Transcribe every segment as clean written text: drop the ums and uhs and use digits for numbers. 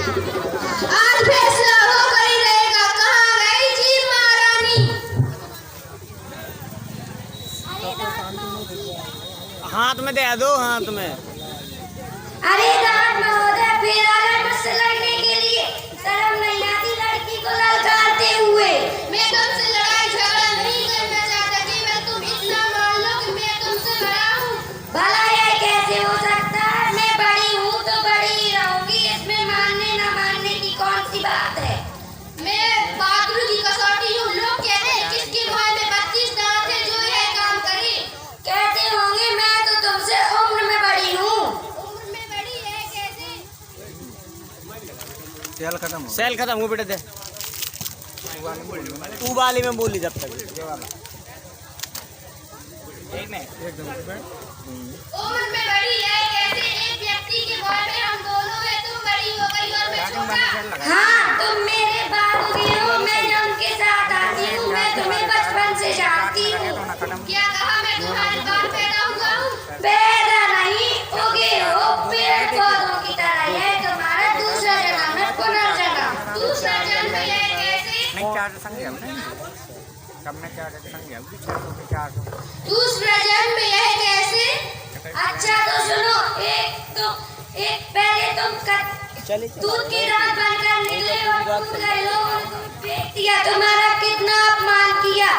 आज फैसला होकर ही रहेगा, कहाँ गई जी महारानी। हाथ में दे दो, हाथ में। अरे दांत महोदय, फिर आ गए मुझसे लड़ने के लिए। शर्म नहीं आती लड़की को ललकारते हुए। मैं तुमसे लड़ाई झगड़ा नहीं करना चाहता, केवल तुम इतना मान लो कि मैं तुमसे बड़ा हूँ। भला यह कैसे हो सकता है? मैं बड़ी हूँ तो बड़ी ही रहूंगी, इसमें मानने न मानने की कौन सी बात है। मैं बहादुर की कसौटी हूँ। लोग कहते हैं किसके मुंह में 32 दांत है जो यह काम करे। कहते होंगे, मैं तो तुमसे उम्र में बड़ी हूँ। उम्र में बड़ी है कैसे? सेल खत्म हो बेटे, दे उबाली में बोली जब तक। उम्र में बड़ी है कैसे? एक व्यक्ति के मुंह में हम दोनों हैं, तुम बड़ी हो गई और मैं छोटा। हाँ, तुम मेरे बाबूजी हो, मैं उनके साथ आती हूँ, मैं तुम्हें बचपन से जानती हूँ। क्या कहा? मैं तुम्हारे बाद पैदा हुआ हूँ? पैदा नहीं, उगे हो पेड़ पौधों की तरह। यह तुम्हारा दूसरा जन्म है, पुनर्जन्म। दूसरा जन्म यह कैसे? दूसरा जन्म यह कैसे? अच्छा तो सुनो, पहले तुम दूध के दांत बनकर निकले और कूद गए, लोगों ने तुम्हें फेंक दिया। तुम्हारा कितना अपमान किया,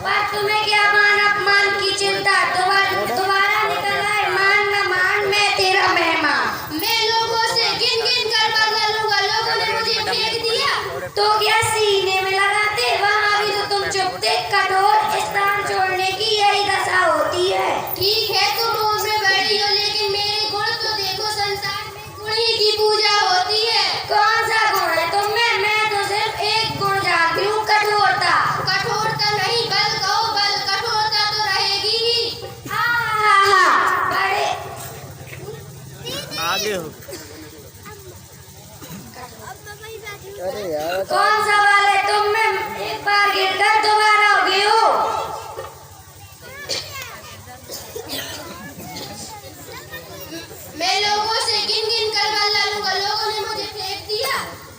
पर तुम्हें क्या मान अपमान की चिंता। दोबारा निकल आए, मान न मान मैं तेरा मेहमान। मैं लोगों से गिन गिन कर बदला लूंगा। लोगों ने मुझे फेंक दिया तो क्या सीने में लगाते? वहाँ भी तो तुम चुप थे। कठोर स्थान छोड़ने की यही दशा होती है। ठीक है, तुम उम्र में बड़ी हो, लेकिन मेरे गुण तो देखो। संसार में गुण ही की पूजा होती है। कौन सा गुण है तुम में? मैं तो सिर्फ एक गुण जानती हूँ, कठोरता। कठोरता नहीं, बल कहो बल। कठोरता तो रहेगी ही। बड़े आगे हो। अरे यार, कौन सा वाला है तुम में? एक बार गिरकर दोबारा हो गए हो। मैं लोगों से गिन गिन कर बदला लूंगा। लोगों ने मुझे फेंक दिया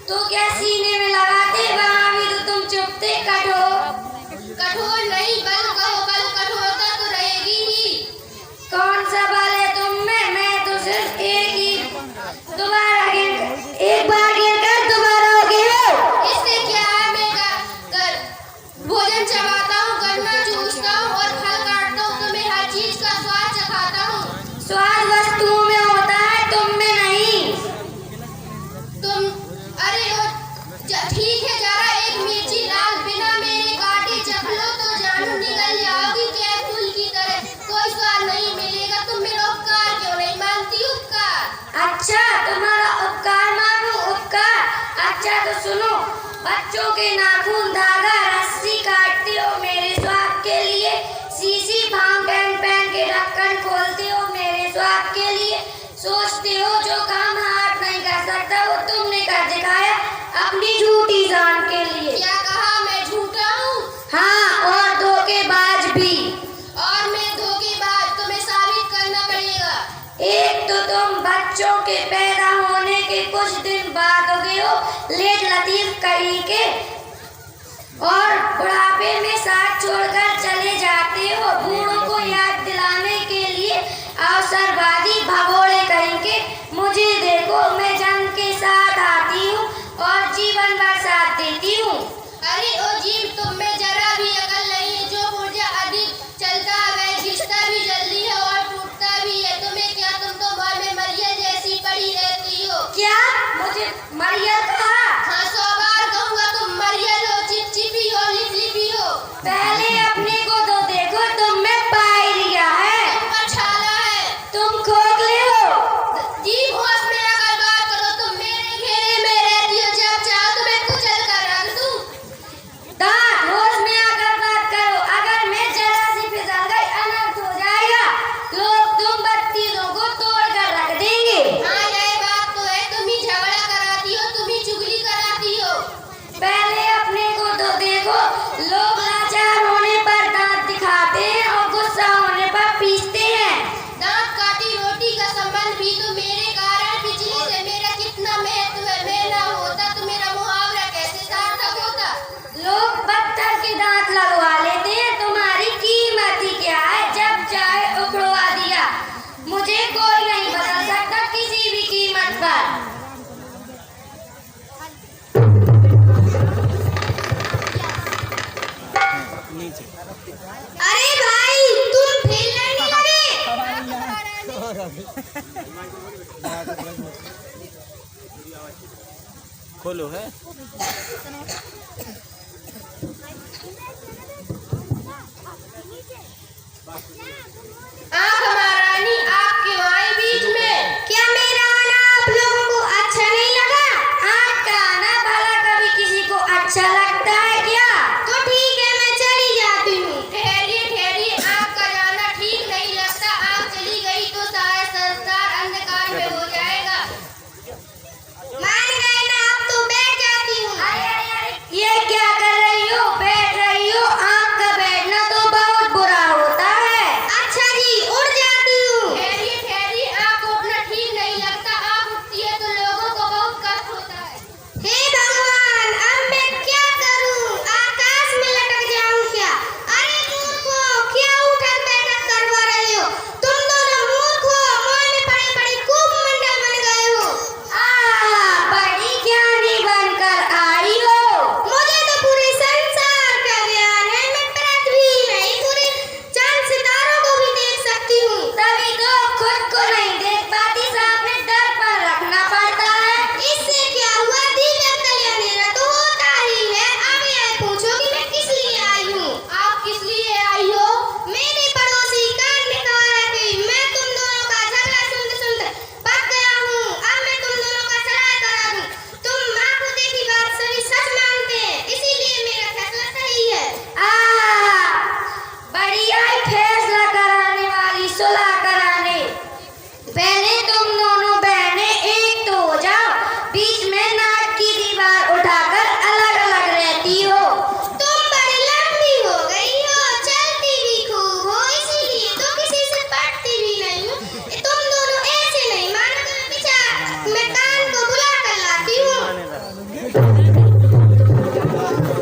तो क्या सीने में लगाते? वहाँ भी तो तुम चुप थे। कठोर नहीं, बल कहो बल। कठोरता तो रहेगी ही। कौन सा बल है तुम में? मैं तो सिर्फ एक बार गिरकर दोबारा हो गए हो। इससे क्या है? मैं भोजन चबाता हूँ, गन्ना चूसता हूँ और फल काटता हूँ, तो मैं हर चीज का स्वाद चखाता हूँ। स्वाद वस्तुओं में होता है, तुम में नहीं। तुम ठीक है, जरा एक मिर्ची लाल बिना मेरे काटे चख लो तो जानू निकल जाओगी कैप्सूल की तरह। कोई स्वाद नहीं मिलेगा। तुम मेरा उपकार क्यों नहीं मानती? उपकार? अच्छा, तुम्हारा उपकार मानो? उपकार? अच्छा तो सुनो, बच्चों के नाखून, धागा, रस्सी काटते हो मेरे स्वाद के लिए। सीसी फाउंटेन पेन के ढक्कन खोलते हो मेरे स्वाद के लिए। सोचते हो जो काम हाथ नहीं कर सकता वो तुमने कर दिखाया अपनी झूठी जान के लिए। क्या कहा? मैं झूठा हूँ? हाँ, और धोखेबाज भी। और मैं धोखेबाज? तुम्हें साबित करना पड़ेगा। एक तो तुम बच्चों के पैदा होने के कुछ दिन बाद हो गए हो लेट लतीफ कहीं के, और बुढ़ापे में साथ छोड़कर चले जाते हो। बूढ़ों को याद दिलाने के लिए अवसरवादी भगोड़े कहीं के। मुझे देखो, मैं जंग के साथ आती हूँ और जीवन भर साथ देती हूँ। अरे ओ जीव, तुम में जरा भी अकल नहीं है। जो पुर्जा अधिक चलता है वह घिसता भी जल्दी है और टूटता भी है। तुम्हें क्या? तुम तो घर में मरियल जैसी पड़ी रहती हो। क्या मुझे मरियल कहा? हाँ, 100 बार कहूँगा। तुम मरियल हो, चिपचिपी हो, लिपलिपी हो। पहले अपने को तो देखो, तुम में पाई लिया है। तुम पर छाला है, तुम खोखले हो। जीव, होश में आकर बात करो। तुम मेरे घेरे में रहती हो, जब चाहो तुम्हें कुचल कर रख दूं। दांत, होश में आकर बात करो। अगर मैं जरा सी फिसल गई, अनर्थ हो जाएगा। लोग तुम बत्तीसों को तोड़ कर रख देंगे। हाँ, यह बात तो है। तुम ही झगड़ा कराती हो, तुम ही चुगली खोलो है। आँख महारानी आप क्यों आई बीच में? क्या मेरा आना आप लोगों को अच्छा नहीं लगा? आँख का आना भला कभी किसी को अच्छा लगता है क्या? तो ठीक है मैं चली जाती हूँ। ठहरिए ठहरिए, आपका जाना ठीक नहीं लगता। आप चली गई तो सारा संसार अंधकार में हो जाएगा। मान गए ना, अब तो बैठ जाती हूँ। अरे ये क्या कर रही हो? बैठ रही हो? आँख का बैठना तो बहुत बुरा होता है। अच्छा जी, उड़ जाती हूँ। ठहरिए ठहरिए, आपको उठना ठीक नहीं लगता। आप उठती है तो लोगों को बहुत कष्ट होता है। हे भगवान, अब मैं क्या करूँ? आकाश में लटक जाऊँ क्या? अरे मूर्खो, क्या उठक बैठक करवा रहे हो? तुम दोनों मूर्ख हो, मोह में पड़े पड़े खूब मंडल बन गए हो। बड़ी ज्ञानी बनकर आई हो। मुझे तो पूरे संसार का ज्ञान है। मैं पृथ्वी नहीं, पूरे चांद सितारों को भी देख सकती हूँ। तभी तो खुद को नहीं देख पाती, सामने दर्पण रखना पड़ता है। इससे क्या हुआ? दीपक तले अंधेरा तो होता ही है। अब यह पूछो कि मैं किस लिए आई हूँ? आप किस लिए आई हो? मेरे पड़ोसी कान निकाला कि मैं तुम दोनों का झगड़ा सुनते सुनते पक गया हूँ। अब मैं तुम दोनों का सराय करा दूँ। तुम माँ को देखी बात सभी सच मानते हैं, इसीलिए मेरा फैसला सही है। बड़ी आई फैसला कराने वाली, सुलह कराने। पहले तुम दोनों बहनें एक तो हो जाओ, बीच में नाक की दीवार उठाकर अलग अलग रहती हो। तुम बड़ी लंबी हो गई हो, चलती भी खूब हो, इसीलिए तो किसी से पटती भी नहीं हो। तुम दोनों ऐसे नहीं मानोगे, विचार मैं कान को बुला कर लाती हूँ।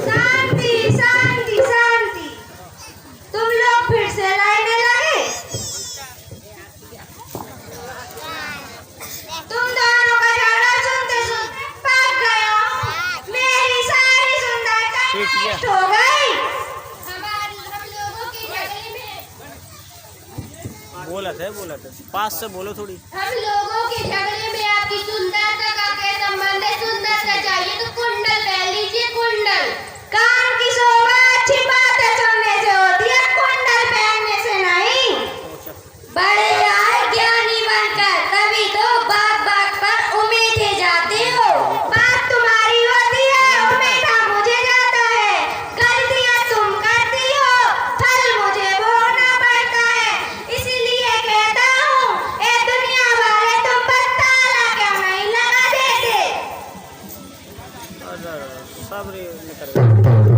शांति शांति शांति, तुम लोग फिर से लड़ने लगे। तुम दोनों का झगड़ा सुनते सुनते पक गए हो। मेरी सारी सुंदरता नष्ट हो गई। हम लोगों के झगड़े में बोला था पास से बोलो थोड़ी। हम लोगों के झगड़े में आपकी सुंदरता का क्या संबंध है? सुंदरता चाहिए तो कुंडल पहन लीजिए। कुंडल कान की शोभा अच्छी बातें सुनने से होती है, कुंडल पहनने से नहीं। बड़े आए ज्ञानी बनकर, तभी तो बात बात पर उमेठे जाते हो। बात तुम्हारी होती है, उमेठा मुझे जाता है। गलतियां तुम करती हो, फल मुझे भोगना पड़ता है। इसीलिए कहता हूँ, ए दुनिया वाले तुम पर ताला क्यों नहीं लगा देते? सब निकल गए।